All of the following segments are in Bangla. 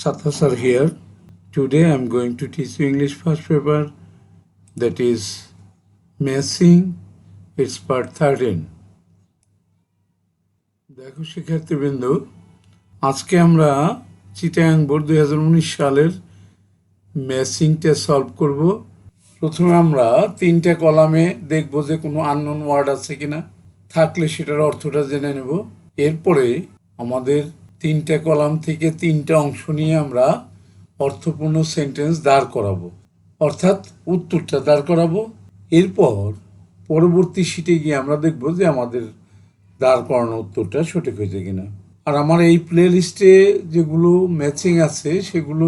Sathas are here. Today I am going to teach you English first paper, that is Messing. It's part 13. দেখো শিক্ষার্থীবৃন্দ, আজকে আমরা চিটাগাং বোর্ড 2019 সালের ম্যাচিংটা সলভ করব। প্রথমে আমরা তিনটা কলামে দেখব যে কোনো আননোন ওয়ার্ড আছে কিনা, থাকলে সেটার অর্থটা জেনে নেব। এরপরে আমাদের তিনটা কলাম থেকে তিনটা অংশ নিয়ে আমরা অর্থপূর্ণ সেন্টেন্স দাঁড় করাবো, অর্থাৎ উত্তরটা দাঁড় করাবো। এরপর পরবর্তী শিটে গিয়ে আমরা দেখব যে আমাদের দাঁড় করানো উত্তরটা সঠিক হয়েছে কিনা। আর আমার এই প্লে লিস্টে যেগুলো ম্যাচিং আছে সেগুলো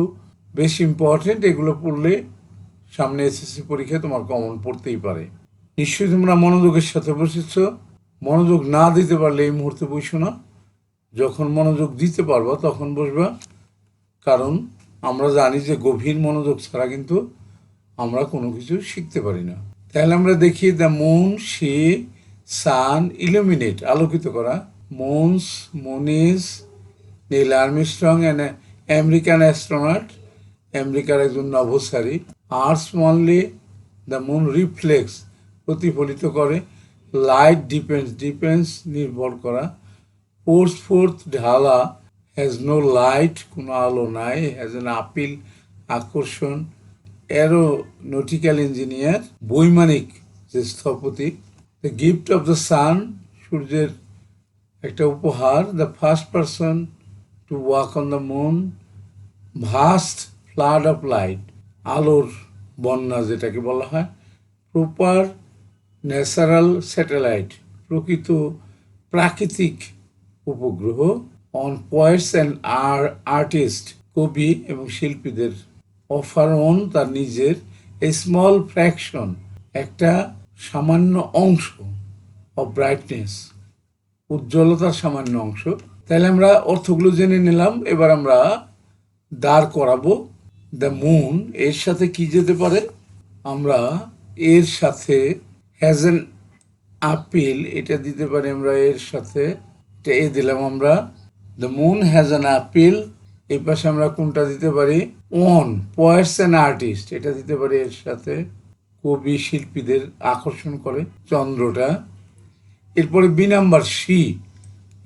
বেশ ইম্পর্টেন্ট, এগুলো পড়লে সামনে এসএসসি পরীক্ষায় তোমার কমন পড়তেই পারে। নিশ্চয়ই তোমরা মনোযোগের সাথে বসেছ। মনোযোগ না দিতে পারলে এই মুহূর্তে বসো না, যখন মনোযোগ দিতে পারবা তখন বসবা, কারণ আমরা জানি যে গভীর মনোযোগ ছাড়া কিন্তু আমরা কোনো কিছু শিখতে পারি না। তাহলে আমরা দেখি the moon, C, sun, illuminate, আলোকিত করা। মুনস, মুনিস, Neil Armstrong and American astronaut, আমেরিকার একজন নভোচারী। আর্টস মনলি, দ্য মুন রিফ্লেক্স, প্রতিফলিত করে। লাইট ডিপেন্ডস, ডিপেন্ডস নির্ভর করা। পোর্স ফোর্থ, ঢালা, হ্যাজ নো লাইট, কোনো আলো নাই। হ্যাজ এন আপিল, আকর্ষণ। অ্যারোনটিক্যাল ইঞ্জিনিয়ার, বৈমানিক যে স্থপতি। The gift of the sun, সূর্যের একটা উপহার। The first person to walk on the moon. Vast flood of light, আলোর বন্যা যেটাকে বলা হয়। প্রপার ন্যাচারাল স্যাটেলাইট, প্রকৃত প্রাকৃতিক উপগ্রহ। অন পোয়েটস অ্যান্ড আর্টিস্ট, কবি এবং শিল্পীদের। অফার অন, তার নিজের। এ স্মল ফ্র্যাকশন, একটা সামান্য অংশ। অফ ব্রাইটনেস, উজ্জ্বলতার সামান্য অংশ। তাহলে আমরা অর্থগুলো জেনে নিলাম। এবার আমরা দাঁড় করাবো। দ্য মুন এর সাথে কি যেতে পারে? আমরা এর সাথে হ্যাজ এন আপিল, এটা দিতে পারি আমরা এর সাথে। এটা এ দিলাম আমরা। The moon has an appeal. এই পাশে আমরা কোনটা দিতে পারি? অন পোয়েটস অ্যান্ড আর্টিস্ট, এটা দিতে পারি এর সাথে। কবি শিল্পীদের আকর্ষণ করে চন্দ্রটা। এরপরে বি নাম্বার সি,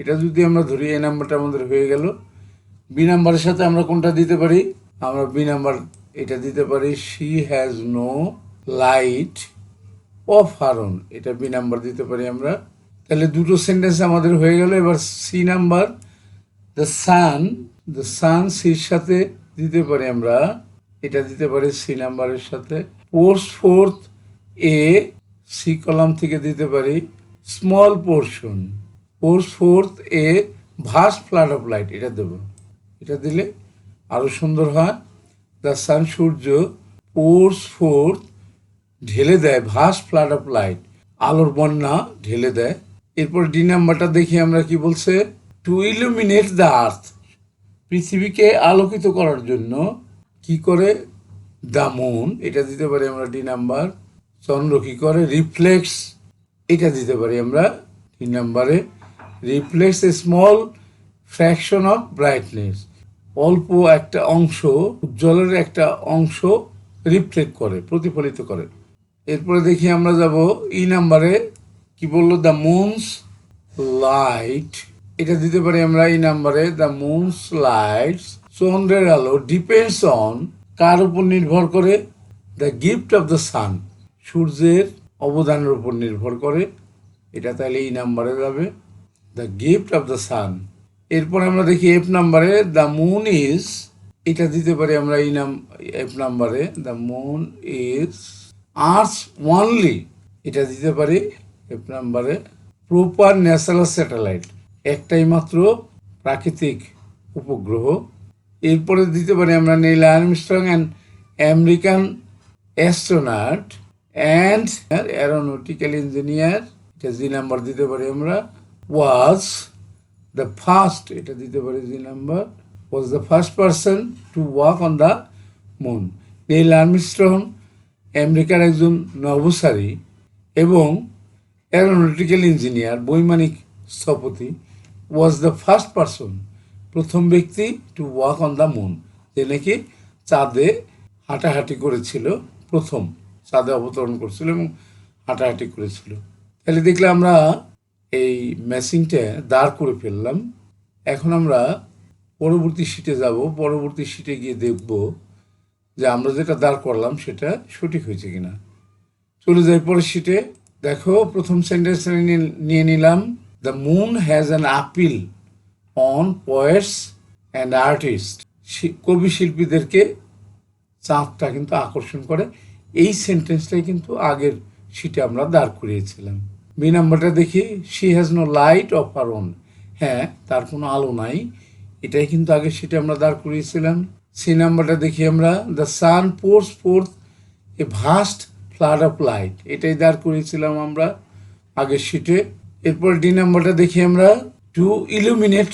এটা যদি আমরা ধরি, এ নাম্বারটা আমাদের হয়ে গেল। বি নাম্বারের সাথে আমরা কোনটা দিতে পারি? আমরা বি নাম্বার এটা দিতে পারি। She has no light of her own, এটা বি নাম্বার দিতে পারি আমরা। তাহলে দুটো সেন্টেন্স আমাদের হয়ে গেল। এবার C number, the sun, the sun সির সাথে দিতে পারি আমরা, এটা দিতে পারি সি নাম্বারের সাথে। Pours forth, a, C column থেকে দিতে পারি small portion. Pours forth a vast flood of light, এটা দেব। এটা দিলে আরো সুন্দর হয়। The sun, Surya, porch fourth, ঢেলে দেয়, ভাস্ট ফ্লাড অফ লাইট, আলোর বন্যা ঢেলে দেয়। এরপর ডি নাম্বারটা দেখি আমরা কি বলছে। টু ইলুমিনেট দ্য আর্থ, পৃথিবীকে আলোকিত করার জন্য কি করে? দ্য মুন, এটা দিতে পারি আমরা ডি নাম্বার। চন্দ্র কি করে? রিফ্লেক্স, এটা দিতে পারি আমরা ডি নাম্বারে। Reflex a small fraction of brightness, অল্প একটা অংশ, উজ্জ্বলের একটা অংশ রিফ্লেক্ট করে, প্রতিফলিত করে। এরপরে দেখি আমরা যাব ই নাম্বারে, কি বললো? দ্য মুনস লাইট, এটা দিতে পারি আমরা এই নাম্বারে। দ্য মুনস লাইটস, চন্দ্রের আলো। ডিপেন্ডস অন, কার উপর নির্ভর করে? The gift of the sun, সূর্যের অবদানের উপর নির্ভর করে, এটা তাহলে এই নাম্বারে যাবে। দ্য গিফট অফ দ্য সান। এরপর আমরা দেখি এফ নাম্বারে, দ্য মুন ইজ, এটা দিতে পারি আমরা এই এফ নাম্বারে। The moon is earths only, এটা দিতে পারি এফ নাম্বারে। প্রপার ন্যাচারাল স্যাটেলাইট, একটাই মাত্র প্রাকৃতিক উপগ্রহ। এরপরে দিতে পারি আমরা Neil Armstrong and American astronaut and aeronautical engineer, এটা জি নাম্বার দিতে পারি আমরা। ওয়াজ দ্য ফার্স্ট, এটা দিতে পারি G number. Was the first person to walk on the moon. Neil Armstrong আমেরিকার একজন নভোচারী এবং অ্যারোনটিক্যাল ইঞ্জিনিয়ার, বৈমানিক স্থপতি। ওয়াজ দ্য ফার্স্ট পারসন, প্রথম ব্যক্তি, two walk on the moon, যে নাকি চাঁদে হাঁটাহাঁটি করেছিল, প্রথম চাঁদে অবতরণ করেছিল এবং হাঁটাহাঁটি করেছিল। তাহলে দেখলে আমরা এই ম্যাচিংটা দাঁড় করে ফেললাম। এখন আমরা পরবর্তী শিটে যাব। পরবর্তী শিটে গিয়ে দেখব যে আমরা যেটা দাঁড় করলাম সেটা সঠিক হয়েছে কিনা। চলে যাই পরের শিটে। দেখো, প্রথম সেন্টেন্স নিয়ে নিলাম, the moon has an appeal on poets and artist. কবি শিল্পীদেরকে চাঁদটা কিন্তু আকর্ষণ করে। এই সেন্টেন্সটাই কিন্তু আগের শিটে আমরা দাঁড় করিয়েছিলাম। বি নাম্বারটা দেখি, she has no light of her own. হ্যাঁ, তার কোনো আলো নাই, এটাই কিন্তু আগের শিটে আমরা দাঁড় করিয়েছিলাম। সি নাম্বারটা দেখি আমরা, the sun pours forth a vast flood of light. এটাই দাঁড় করিয়েছিলাম আমরা আগের শিটে। এরপর ডি নাম্বারটা দেখি আমরা, টু ইলুমিনেট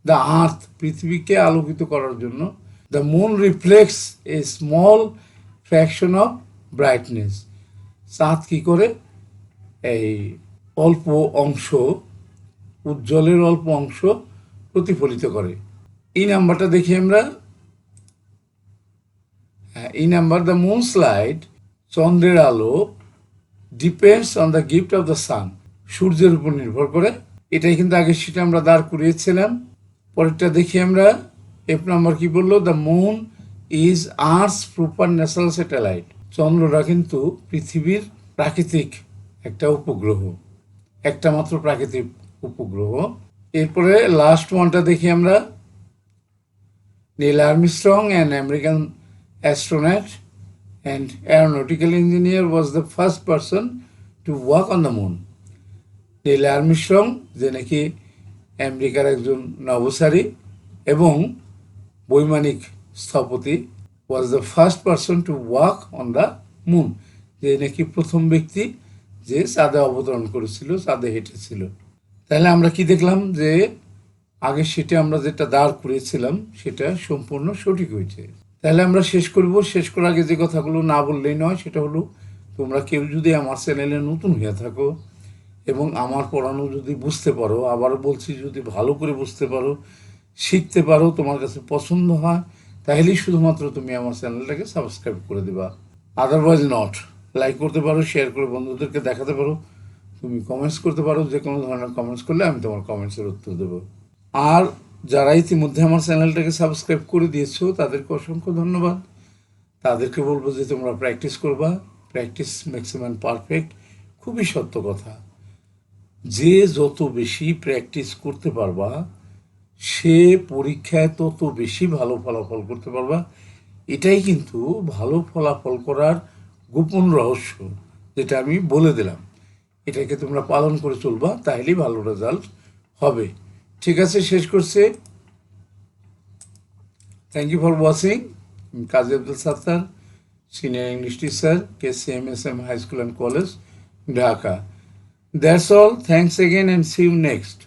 দ্য আর্থ, পৃথিবীকে আলোকিত করার জন্য, the moon reflects a small fraction of brightness. চাঁদ কী করে এই অল্প অংশ, উজ্জ্বলের অল্প অংশ প্রতিফলিত করে। এই নাম্বারটা দেখি আমরা, এই নাম্বার, দ্য মুনস লাইট, চন্দ্রের আলো, depends on the gift of the sun, সূর্যের উপর নির্ভর করে। এটাই কিন্তু আগের শিটে আমরা দাঁড় করিয়েছিলাম। পরেরটা দেখি আমরা, এফ নাম্বার কি বললো, the moon is earth's proper natural satellite. চন্দ্রটা কিন্তু পৃথিবীর প্রাকৃতিক একটা উপগ্রহ, একটা মাত্র প্রাকৃতিক উপগ্রহ। এরপরে লাস্ট ওয়ানটা দেখি আমরা, Neil Armstrong, an American astronaut and aeronautical engineer, was the first person to walk on the moon. Neil Armstrong, যে নাকি আমেরিকার একজন নভোচারী এবং বৈমানিক স্থপতি, was the first person to walk on the moon, যে নাকি প্রথম ব্যক্তি যে চাঁদে অবতরণ করেছিল, চাঁদে হেঁটেছিল। তাহলে আমরা কি দেখলাম যে আগের শিটে আমরা যেটা দাঁড় করিয়েছিলাম সেটা সম্পূর্ণ সঠিক হয়েছে। তাহলে আমরা শেষ করব। শেষ করার আগে যে কথাগুলো না বললেই নয়, সেটা হলো, তোমরা কেউ যদি আমার চ্যানেলে নতুন হয়ে থাকো এবং আমার পড়ানো যদি বুঝতে পারো, আবার বলছি যদি ভালো করে বুঝতে পারো, শিখতে পারো, তোমার কাছে পছন্দ হয়, তাহলেই শুধুমাত্র তুমি আমার চ্যানেলটাকে সাবস্ক্রাইব করে দেবা। Otherwise not. লাইক করতে পারো, শেয়ার করে বন্ধুদেরকে দেখাতে পারো, তুমি কমেন্টস করতে পারো, যে কোনো ধরনের কমেন্টস করলে আমি তোমার কমেন্টসের উত্তর দেবো। আর যারা ইতিমধ্যে আমার চ্যানেলটাকে সাবস্ক্রাইব করে দিয়েছো তাদেরকে অসংখ্য ধন্যবাদ। তাদেরকে বলবো যে তোমরা প্র্যাকটিস করবা, প্র্যাকটিস ম্যাক্সিমাম পারফেক্ট। খুবই সত্য কথা, যে যত বেশি প্র্যাকটিস করতে পারবা সে পরীক্ষায় তত বেশি ভালো ফলাফল করতে পারবা। এটাই কিন্তু ভালো ফলাফল করার গোপন রহস্য, যেটা আমি বলে দিলাম। এটাকে তোমরা পালন করে চলবা, তাহলেই ভালো রেজাল্ট হবে। ঠিক আছে, শেষ করছি। Thank you for watching. Kazi Abdul Sattar, senior English teacher, KCMSM high school and college, Dhaka. That's all. Thanks again and see you next.